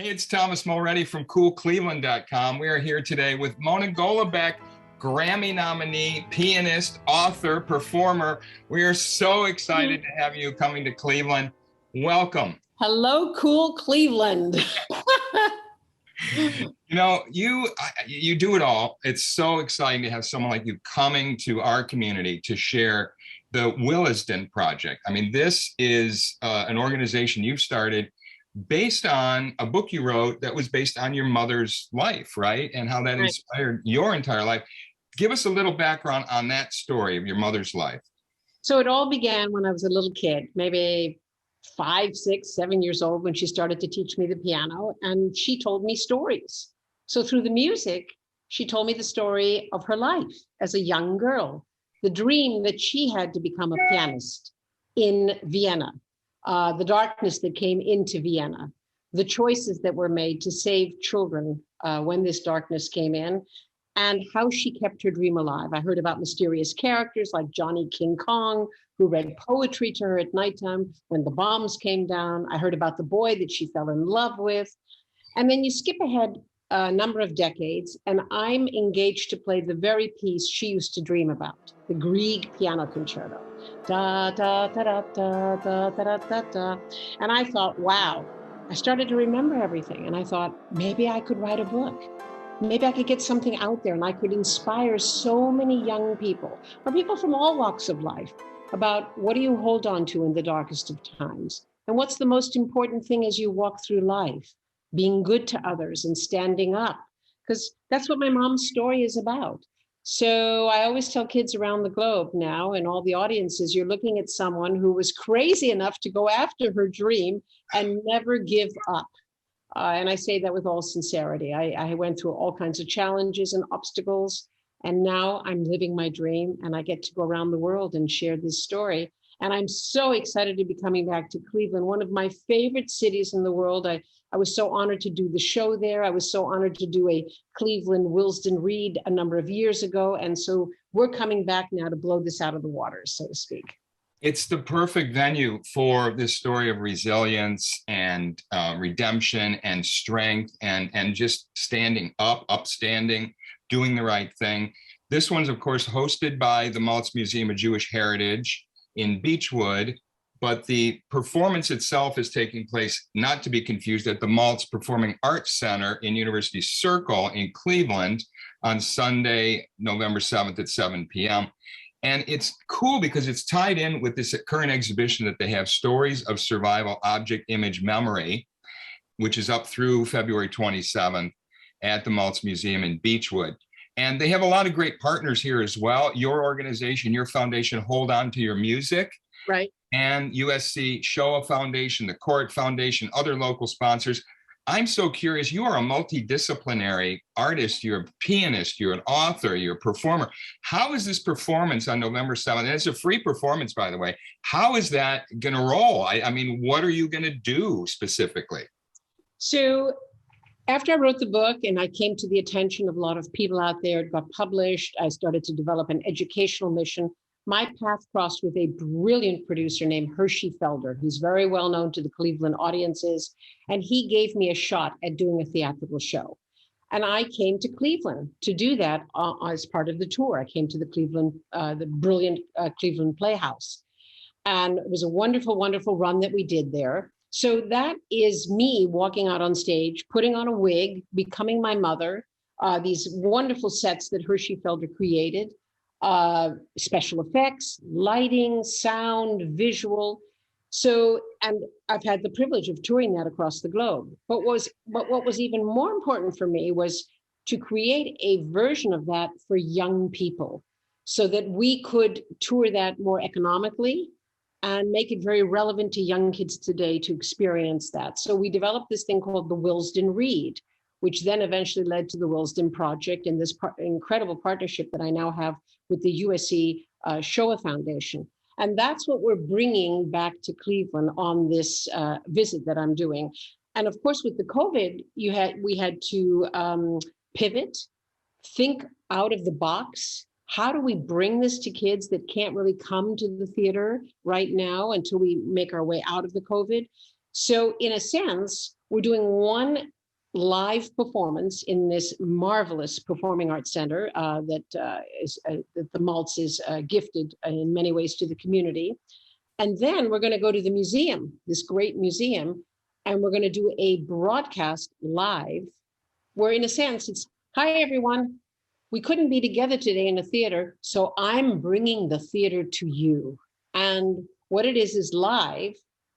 Hey, it's Thomas Mulready from CoolCleveland.com. We are here today with Mona Golabek, Grammy nominee, pianist, author, performer. We are so excited to have you coming to Cleveland. Welcome. Hello, Cool Cleveland. You know, you do it all. It's so exciting to have someone like you coming to our community to share the Willesden project. I mean, this is an organization you've started based on a book you wrote that was based on your mother's life, right? And how that inspired your entire life. Give us a little background on that story of your mother's life. So it all began when I was a little kid, maybe 5, 6, 7 years old, when she started to teach me the piano, and she told me stories. So through the music, she told me the story of her life as a young girl, the dream that she had to become a pianist in Vienna. The darkness that came into Vienna, the choices that were made to save children when this darkness came in, and how she kept her dream alive. I heard about mysterious characters like Johnny King Kong, who read poetry to her at nighttime when the bombs came down. I heard about the boy that she fell in love with. And then you skip ahead a number of decades, and I'm engaged to play the very piece she used to dream about, the Grieg Piano Concerto. Da, da, da, da, da, da, da, da, da. And I thought, wow, I started to remember everything. And I thought, maybe I could write a book. Maybe I could get something out there and I could inspire so many young people, or people from all walks of life, about what do you hold on to in the darkest of times? And what's the most important thing as you walk through life? Being good to others and standing up, because that's what my mom's story is about. So I always tell kids around the globe now, and all the audiences, you're looking at someone who was crazy enough to go after her dream and never give up. And I say that with all sincerity. I went through all kinds of challenges and obstacles, and now I'm living my dream, and I get to go around the world and share this story. And I'm so excited to be coming back to Cleveland, one of my favorite cities in the world. I was so honored to do the show there. I was so honored to do a Cleveland Willesden read a number of years ago. And so we're coming back now to blow this out of the water, so to speak. It's the perfect venue for this story of resilience and redemption and strength and just standing up, upstanding, doing the right thing. This one's, of course, hosted by the Maltz Museum of Jewish Heritage in Beechwood, but the performance itself is taking place, not to be confused, at the Maltz Performing Arts Center in University Circle in Cleveland on Sunday, November 7th at 7 p.m. And it's cool because it's tied in with this current exhibition that they have, Stories of Survival Object Image Memory, which is up through February 27th at the Maltz Museum in Beechwood. And they have a lot of great partners here as well. Your organization, your foundation, Hold On to Your Music. Right. And USC Shoah Foundation, the Court Foundation, other local sponsors. I'm so curious, you are a multidisciplinary artist, you're a pianist, you're an author, you're a performer. How is this performance on November 7th? And it's a free performance, by the way. How is that going to roll? I mean, what are you going to do specifically? So after I wrote the book and I came to the attention of a lot of people out there, it got published, I started to develop an educational mission. My path crossed with a brilliant producer named Hershey Felder, who's very well known to the Cleveland audiences, and he gave me a shot at doing a theatrical show. And I came to Cleveland to do that as part of the tour. I came to the Cleveland, the brilliant Cleveland Playhouse. And it was a wonderful, wonderful run that we did there. So that is me walking out on stage, putting on a wig, becoming my mother, these wonderful sets that Hershey Felder created. Special effects, lighting, sound, visual. So, and I've had the privilege of touring that across the globe. But what was even more important for me was to create a version of that for young people so that we could tour that more economically and make it very relevant to young kids today to experience that. So we developed this thing called the Willesden Read, which then eventually led to the Willesden Project and this incredible partnership that I now have with the USC Shoah Foundation. And that's what we're bringing back to Cleveland on this visit that I'm doing. And of course, with the COVID, we had to pivot, think out of the box. How do we bring this to kids that can't really come to the theater right now until we make our way out of the COVID? So in a sense, we're doing one live performance in this marvelous performing arts center that the Maltz is gifted in many ways to the community. And then we're going to go to the museum, this great museum, and we're going to do a broadcast live where, in a sense, it's, hi, everyone. We couldn't be together today in a theater, so I'm bringing the theater to you. And what it is live,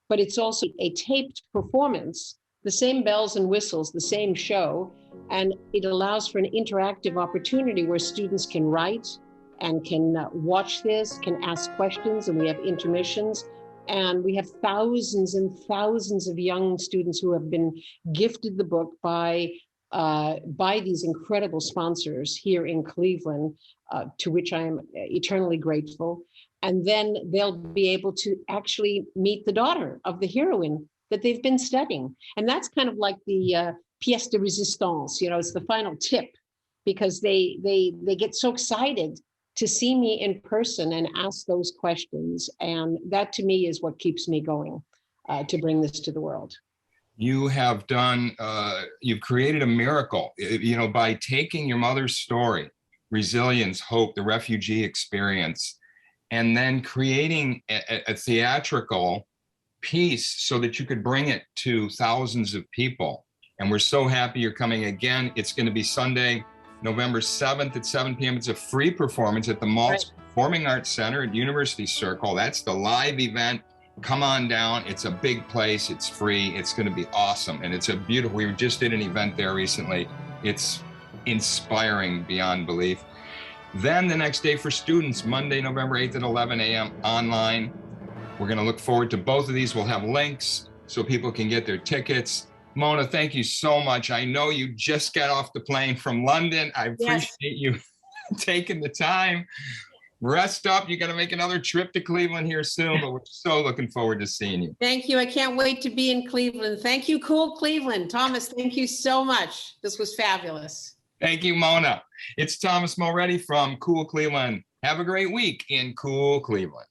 but it's also a taped performance, the same bells and whistles, the same show. And it allows for an interactive opportunity where students can write and can watch this, can ask questions, and we have intermissions. And we have thousands and thousands of young students who have been gifted the book by these incredible sponsors here in Cleveland, to which I am eternally grateful. And then they'll be able to actually meet the daughter of the heroine that they've been studying. And that's kind of like the pièce de résistance, you know, it's the final tip, because they get so excited to see me in person and ask those questions. And that to me is what keeps me going to bring this to the world. You have done, you've created a miracle, you know, by taking your mother's story, resilience, hope, the refugee experience, and then creating a theatrical piece so that you could bring it to thousands of people. And we're so happy you're coming again. It's going to be Sunday, November 7th at 7 p.m. It's a free performance at the Maltz Performing Arts Center at University Circle. That's the live event. Come on down. It's a big place. It's free. It's going to be awesome. And it's a beautiful, we just did an event there recently. It's inspiring beyond belief. Then the next day for students, Monday, November 8th at 11 a.m. online. We're going to look forward to both of these. We'll have links so people can get their tickets. Mona, thank you so much. I know you just got off the plane from London. I appreciate you taking the time. Rest up. You got to make another trip to Cleveland here soon, but we're so looking forward to seeing you. Thank you. I can't wait to be in Cleveland. Thank you, CoolCleveland. Thomas, thank you so much. This was fabulous. Thank you, Mona. It's Thomas Moretti from CoolCleveland. Have a great week in CoolCleveland.